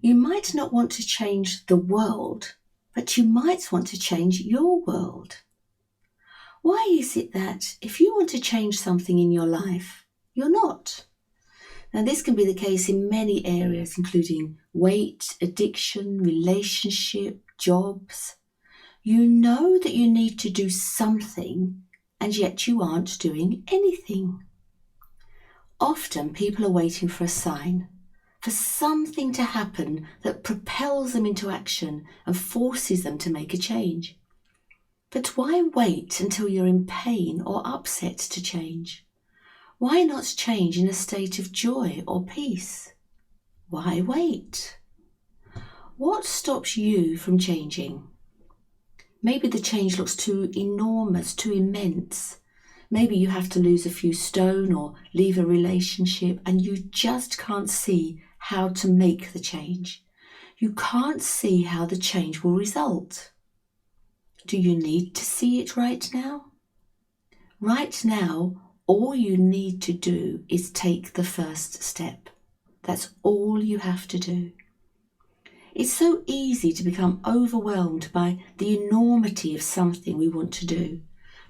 You might not want to change the world, but you might want to change your world. Why is it that if you want to change something in your life, you're not? Now, this can be the case in many areas, including weight, addiction, relationship, jobs. You know that you need to do something, and yet you aren't doing anything. Often people are waiting for a sign, for something to happen that propels them into action and forces them to make a change. But why wait until you're in pain or upset to change? Why not change in a state of joy or peace? Why wait? What stops you from changing? Maybe the change looks too enormous, too immense. Maybe you have to lose a few stone or leave a relationship and you just can't see how to make the change. You can't see how the change will result. Do you need to see it right now? Right now, all you need to do is take the first step. That's all you have to do. It's so easy to become overwhelmed by the enormity of something we want to do.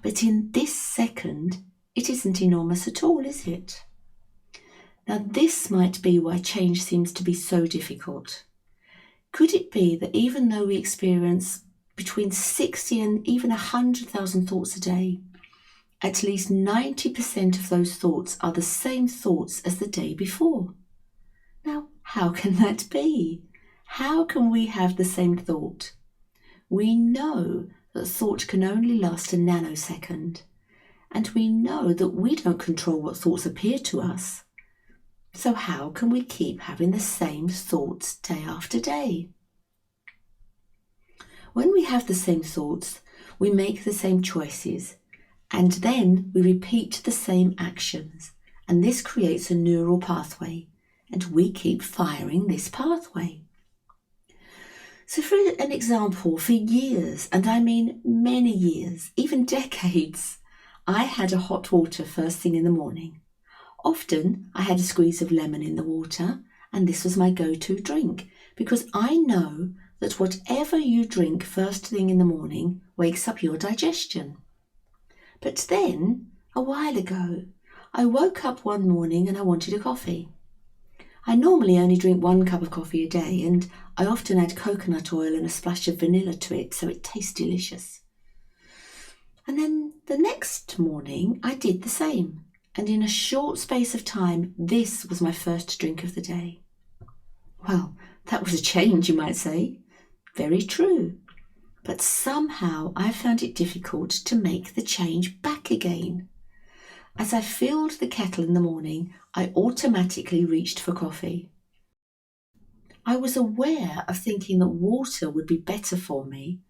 But in this second, it isn't enormous at all, is it? Now, this might be why change seems to be so difficult. Could it be that even though we experience between 60 and even 100,000 thoughts a day, at least 90% of those thoughts are the same thoughts as the day before? Now, how can that be? How can we have the same thought? We know that thought can only last a nanosecond, and we know that we don't control what thoughts appear to us. So how can we keep having the same thoughts day after day? When we have the same thoughts, we make the same choices, and then we repeat the same actions, and this creates a neural pathway, and we keep firing this pathway. So for an example, for years, and I mean many years, even decades, I had a hot water first thing in the morning. Often I had a squeeze of lemon in the water, and this was my go-to drink, because I know that whatever you drink first thing in the morning wakes up your digestion. But then, a while ago, I woke up one morning and I wanted a coffee. I normally only drink 1 cup of coffee a day, and I often add coconut oil and a splash of vanilla to it so it tastes delicious. And then the next morning I did the same, and in a short space of time this was my first drink of the day. Well, that was a change, you might say. Very true. But somehow I found it difficult to make the change back again. As I filled the kettle in the morning, I automatically reached for coffee. I was aware of thinking that water would be better for me,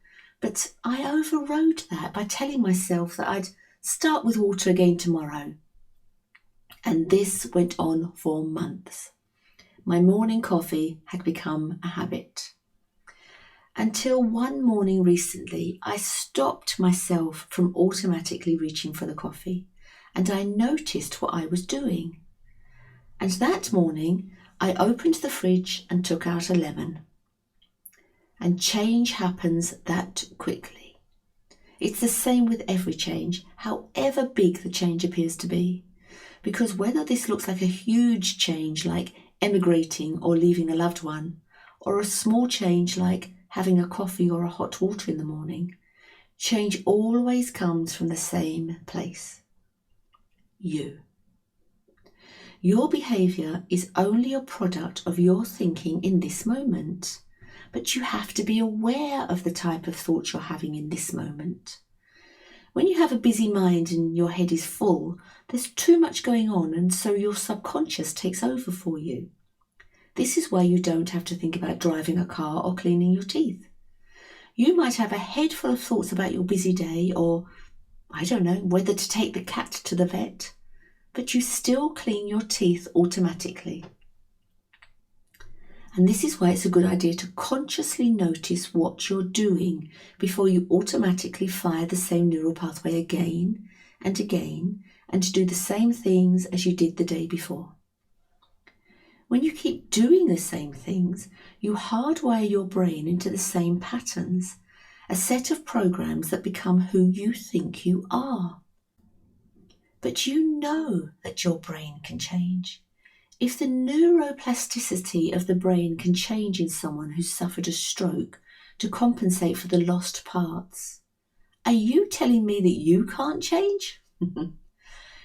but I overrode that by telling myself that I'd start with water again tomorrow. And this went on for months. My morning coffee had become a habit. Until one morning recently, I stopped myself from automatically reaching for the coffee, and I noticed what I was doing. And that morning, I opened the fridge and took out a lemon. And change happens that quickly. It's the same with every change, however big the change appears to be. Because whether this looks like a huge change like emigrating or leaving a loved one, or a small change like having a coffee or a hot water in the morning, change always comes from the same place. You. Your behaviour is only a product of your thinking in this moment, but you have to be aware of the type of thoughts you're having in this moment. When you have a busy mind and your head is full, there's too much going on, and so your subconscious takes over for you. This is why you don't have to think about driving a car or cleaning your teeth. You might have a head full of thoughts about your busy day or, I don't know, whether to take the cat to the vet, but you still clean your teeth automatically. And this is why it's a good idea to consciously notice what you're doing before you automatically fire the same neural pathway again and again and do the same things as you did the day before. When you keep doing the same things, you hardwire your brain into the same patterns, a set of programs that become who you think you are. But you know that your brain can change. If the neuroplasticity of the brain can change in someone who's suffered a stroke to compensate for the lost parts, are you telling me that you can't change?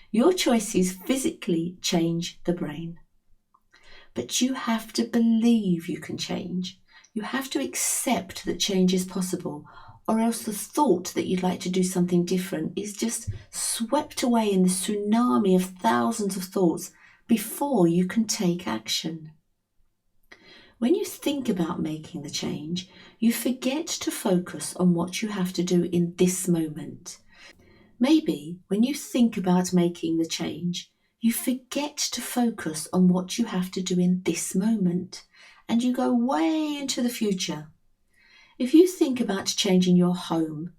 Your choices physically change the brain. But you have to believe you can change. You have to accept that change is possible, or else the thought that you'd like to do something different is just swept away in the tsunami of thousands of thoughts before you can take action. When you think about making the change, you forget to focus on what you have to do in this moment. Maybe when you think about making the change, you forget to focus on what you have to do in this moment, and you go way into the future. If you think about changing your home,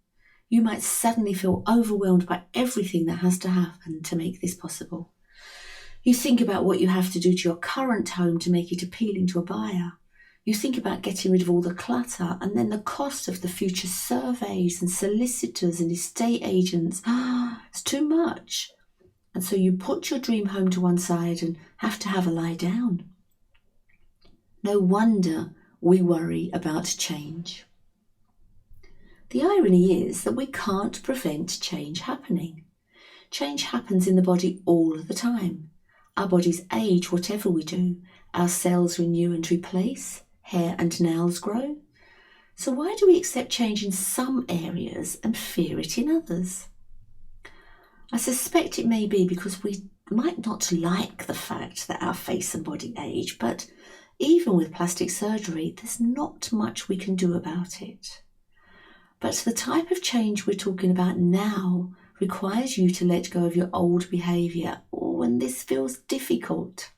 you might suddenly feel overwhelmed by everything that has to happen to make this possible. You think about what you have to do to your current home to make it appealing to a buyer. You think about getting rid of all the clutter and then the cost of the future surveys and solicitors and estate agents. It's too much. And so you put your dream home to one side and have to have a lie down. No wonder we worry about change. The irony is that we can't prevent change happening. Change happens in the body all the time. Our bodies age whatever we do. Our cells renew and replace. Hair and nails grow. So why do we accept change in some areas and fear it in others? I suspect it may be because we might not like the fact that our face and body age, but even with plastic surgery, there's not much we can do about it. But the type of change we're talking about now requires you to let go of your old behaviour, or when this feels difficult.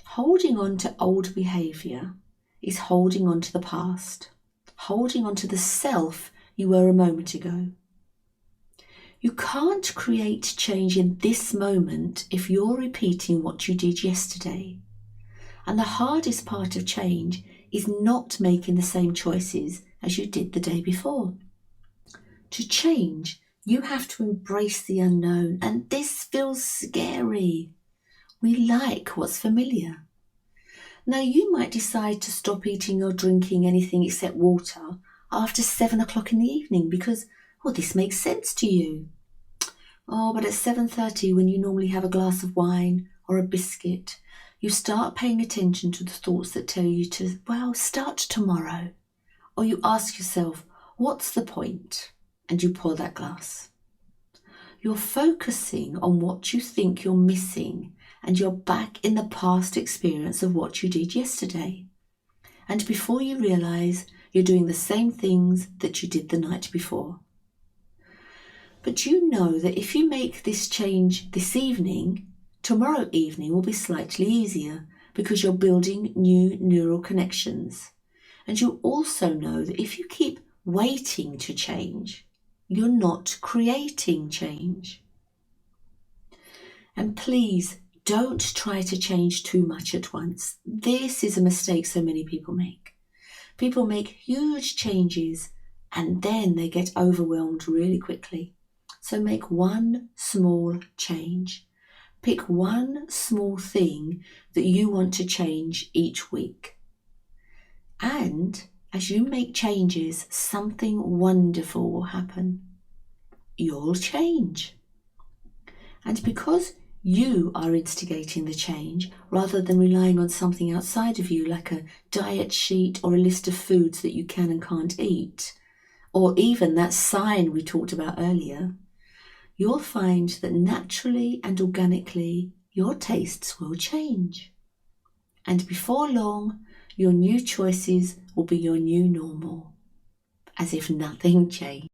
Holding on to old behaviour is holding on to the past, holding on to the self you were a moment ago. You can't create change in this moment if you're repeating what you did yesterday. And the hardest part of change is not making the same choices as you did the day before. To change, you have to embrace the unknown, and this feels scary. We like what's familiar. Now, you might decide to stop eating or drinking anything except water after 7 o'clock in the evening because, well, this makes sense to you. Oh, but at 7:30, when you normally have a glass of wine or a biscuit, you start paying attention to the thoughts that tell you to, well, start tomorrow. Or you ask yourself, what's the point? And you pour that glass. You're focusing on what you think you're missing, and you're back in the past experience of what you did yesterday. And before you realise, you're doing the same things that you did the night before. But you know that if you make this change this evening, tomorrow evening will be slightly easier because you're building new neural connections. And you also know that if you keep waiting to change, you're not creating change. And please don't try to change too much at once. This is a mistake so many people make. People make huge changes and then they get overwhelmed really quickly. So make one small change. Pick one small thing that you want to change each week. And as you make changes, something wonderful will happen. You'll change. And because you are instigating the change rather than relying on something outside of you like a diet sheet or a list of foods that you can and can't eat, or even that sign we talked about earlier, you'll find that naturally and organically your tastes will change. And before long, your new choices will be your new normal, as if nothing changed.